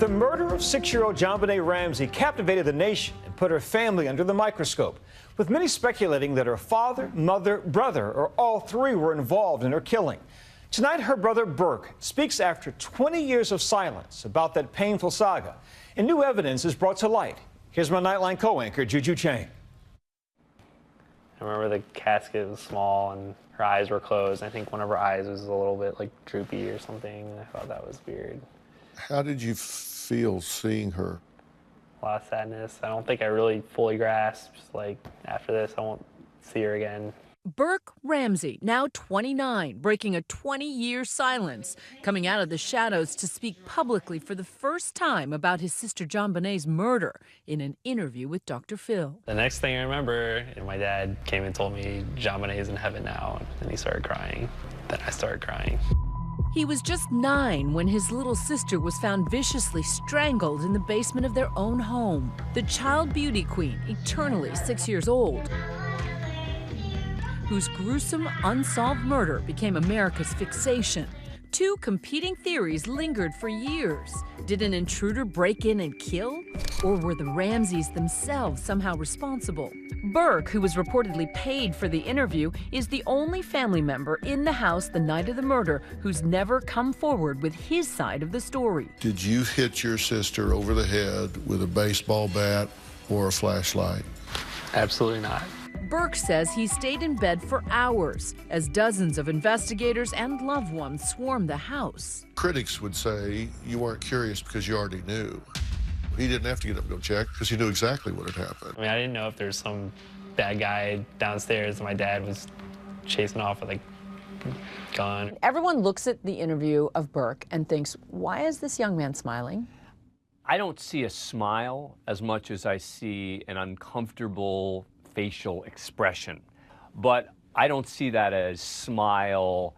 The murder of 6-year-old Jonbenet Ramsey captivated the nation and put her family under the microscope, with many speculating that her father, mother, brother, or all three were involved in her killing. Tonight, her brother Burke speaks after 20 years of silence about that painful saga, and new evidence is brought to light. Here's my Nightline co-anchor, Juju Chang. I remember the casket was small and her eyes were closed. I think one of her eyes was a little bit like droopy or something, and I thought that was weird. How did you feel seeing her? A lot of sadness. I don't think I really fully grasped, like, after this, I won't see her again. Burke Ramsey, now 29, breaking a 20-year silence, coming out of the shadows to speak publicly for the first time about his sister Jonbenet's murder in an interview with Dr. Phil. The next thing I remember, my dad came and told me Jonbenet is in heaven now, and he started crying. Then I started crying. He was just 9 when his little sister was found viciously strangled in the basement of their own home. The child beauty queen, eternally 6 years old, whose gruesome, unsolved murder became America's fixation. Two competing theories lingered for years. Did an intruder break in and kill? Or were the Ramseys themselves somehow responsible? Burke, who was reportedly paid for the interview, is the only family member in the house the night of the murder who's never come forward with his side of the story. Did you hit your sister over the head with a baseball bat or a flashlight? Absolutely not. Burke says he stayed in bed for hours as dozens of investigators and loved ones swarmed the house. Critics would say you weren't curious because you already knew. He didn't have to get up and go check because he knew exactly what had happened. I mean, I didn't know if there's some bad guy downstairs and my dad was chasing off with a gun. Everyone looks at the interview of Burke and thinks, why is this young man smiling? I don't see a smile as much as I see an uncomfortable facial expression. But I don't see that as smile,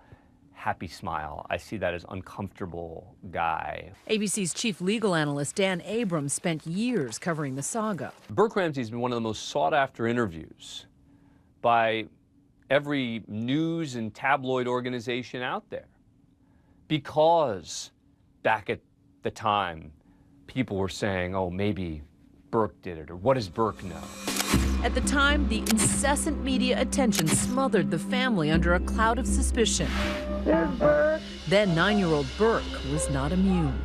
happy smile. I see that as uncomfortable guy. ABC's chief legal analyst Dan Abrams spent years covering the saga. Burke Ramsey has been one of the most sought-after interviews by every news and tabloid organization out there, because back at the time, people were saying, oh, maybe Burke did it, or what does Burke know? At the time, the incessant media attention smothered the family under a cloud of suspicion. Then 9-year-old Burke was not immune.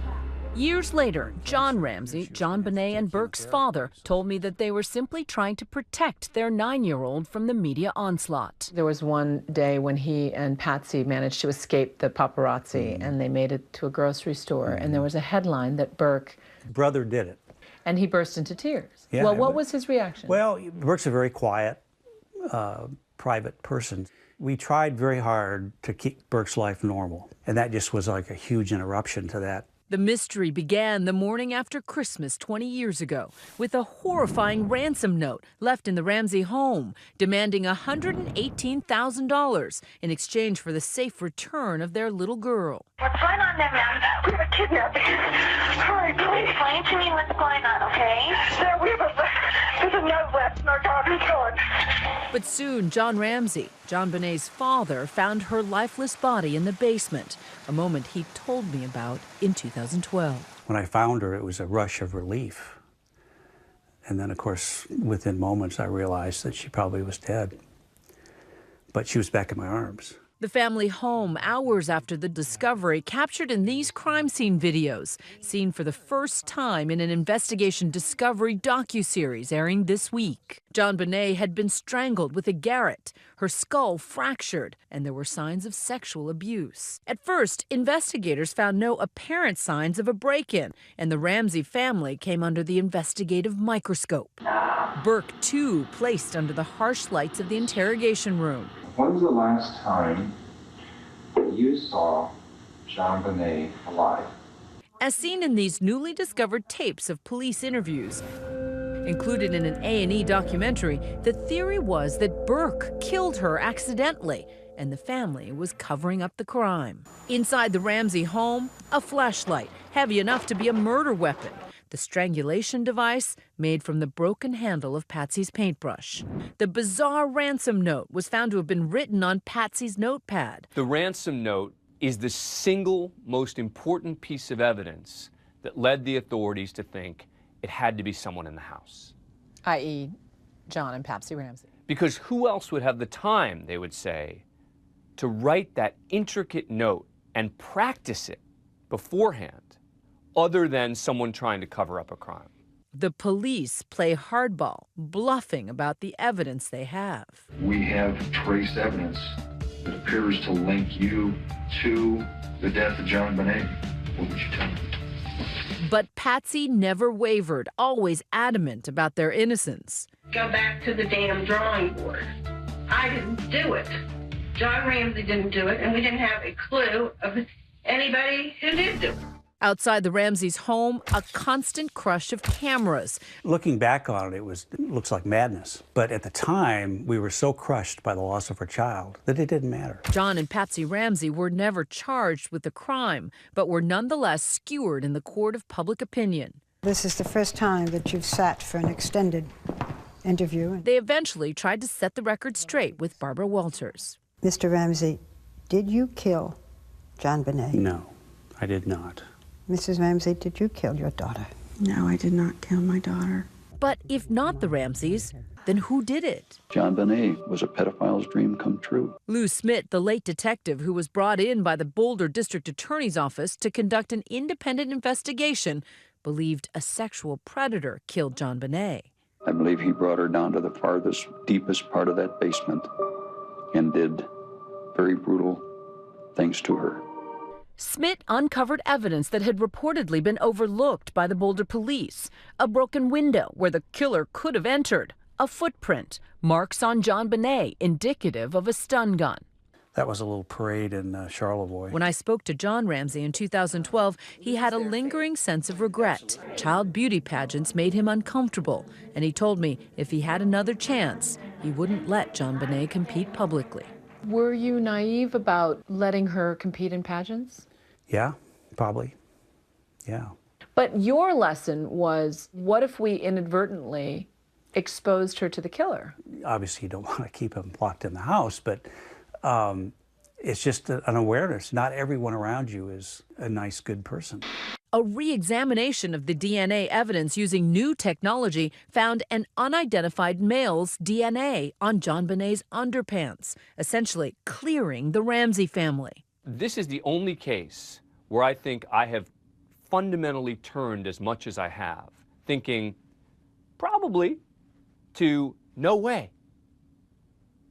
Years later, John Ramsey, Jonbenet and Burke's father, told me that they were simply trying to protect their 9-year-old from the media onslaught. There was one day when he and Patsy managed to escape the paparazzi, and they made it to a grocery store, and there was a headline that Burke... Brother did it. And he burst into tears. Yeah, well, what was his reaction? Well, Burke's a very quiet, private person. We tried very hard to keep Burke's life normal, and that just was like a huge interruption to that. The mystery began the morning after Christmas 20 years ago with a horrifying ransom note left in the Ramsey home, demanding $118,000 in exchange for the safe return of their little girl. What's going on there, ma'am? We were kidnapped. Hurry, please explain to me what's going on, okay? There's a note left in our daughter's gun. But soon, John Ramsey, Jonbenet's father, found her lifeless body in the basement, a moment he told me about in 2012. When I found her, it was a rush of relief. And then, of course, within moments, I realized that she probably was dead. But she was back in my arms. The family home, hours after the discovery, captured in these crime scene videos, seen for the first time in an investigation discovery docuseries airing this week. Jonbenet had been strangled with a garrote, her skull fractured, and there were signs of sexual abuse. At first, investigators found no apparent signs of a break-in, and the Ramsey family came under the investigative microscope. Burke, too, placed under the harsh lights of the interrogation room. When was the last time you saw Jonbenet alive? As seen in these newly discovered tapes of police interviews, included in an A&E documentary, the theory was that Burke killed her accidentally, and the family was covering up the crime. Inside the Ramsey home, a flashlight, heavy enough to be a murder weapon. The strangulation device made from the broken handle of Patsy's paintbrush. The bizarre ransom note was found to have been written on Patsy's notepad. The ransom note is the single most important piece of evidence that led the authorities to think it had to be someone in the house. i.e. John and Patsy Ramsey. Because who else would have the time, they would say, to write that intricate note and practice it beforehand, other than someone trying to cover up a crime? The police play hardball, bluffing about the evidence they have. We have trace evidence that appears to link you to the death of Jonbenet. What would you tell me? But Patsy never wavered, always adamant about their innocence. Go back to the damn drawing board. I didn't do it. John Ramsey didn't do it, and we didn't have a clue of anybody who did do it. Outside the Ramseys' home, a constant crush of cameras. Looking back on it, it looks like madness. But at the time, we were so crushed by the loss of our child that it didn't matter. John and Patsy Ramsey were never charged with the crime, but were nonetheless skewered in the court of public opinion. This is the first time that you've sat for an extended interview. They eventually tried to set the record straight with Barbara Walters. Mr. Ramsey, did you kill Jonbenet? No, I did not. Mrs. Ramsey, did you kill your daughter? No, I did not kill my daughter. But if not the Ramseys, then who did it? Jonbenet was a pedophile's dream come true. Lou Smith, the late detective who was brought in by the Boulder District Attorney's Office to conduct an independent investigation, believed a sexual predator killed Jonbenet. I believe he brought her down to the farthest, deepest part of that basement and did very brutal things to her. Smith uncovered evidence that had reportedly been overlooked by the Boulder police. A broken window where the killer could have entered. A footprint. Marks on Jonbenet, indicative of a stun gun. That was a little parade in Charlevoix. When I spoke to John Ramsey in 2012, he had a lingering sense of regret. Child beauty pageants made him uncomfortable, and he told me if he had another chance, he wouldn't let Jonbenet compete publicly. Were you naive about letting her compete in pageants? Yeah, probably. Yeah. But your lesson was, what if we inadvertently exposed her to the killer? Obviously, you don't want to keep him locked in the house, but it's just an awareness. Not everyone around you is a nice, good person. A re-examination of the DNA evidence using new technology found an unidentified male's DNA on Jonbenet's underpants, essentially clearing the Ramsey family. This is the only case where I think I have fundamentally turned as much as I have, thinking probably to no way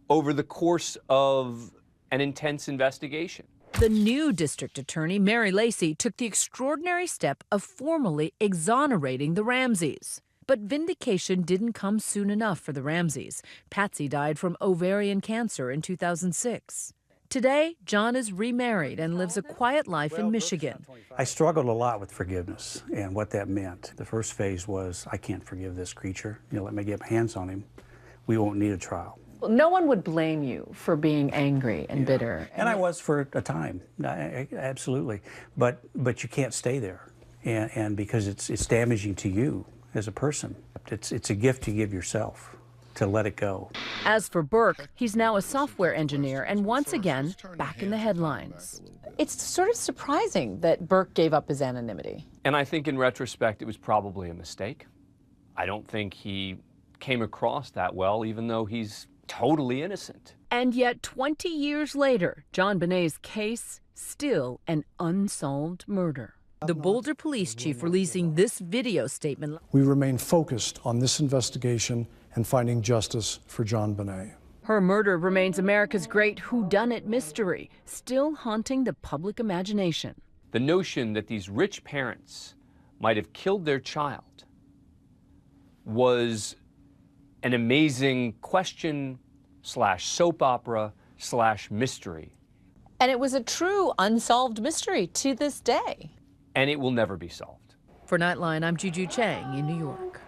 over the course of an intense investigation. The new district attorney, Mary Lacey, took the extraordinary step of formally exonerating the Ramseys. But vindication didn't come soon enough for the Ramseys. Patsy died from ovarian cancer in 2006. Today, John is remarried and lives a quiet life in Michigan. I struggled a lot with forgiveness and what that meant. The first phase was, I can't forgive this creature. Let me get my hands on him. We won't need a trial. Well, no one would blame you for being angry and bitter. And I was for a time, absolutely. But you can't stay there, and because it's damaging to you as a person. It's a gift you give yourself, to let it go. As for Burke, he's now a software engineer and once again back in the headlines. It's sort of surprising that Burke gave up his anonymity. And I think in retrospect, it was probably a mistake. I don't think he came across that well, even though he's totally innocent. And yet 20 years later, Jonbenet's case, still an unsolved murder. The Boulder police chief releasing this video statement. We remain focused on this investigation and finding justice for Jonbenet. Her murder remains America's great whodunit mystery, still haunting the public imagination. The notion that these rich parents might have killed their child was an amazing question / soap opera / mystery. And it was a true unsolved mystery to this day. And it will never be solved. For Nightline, I'm Juju Chang in New York.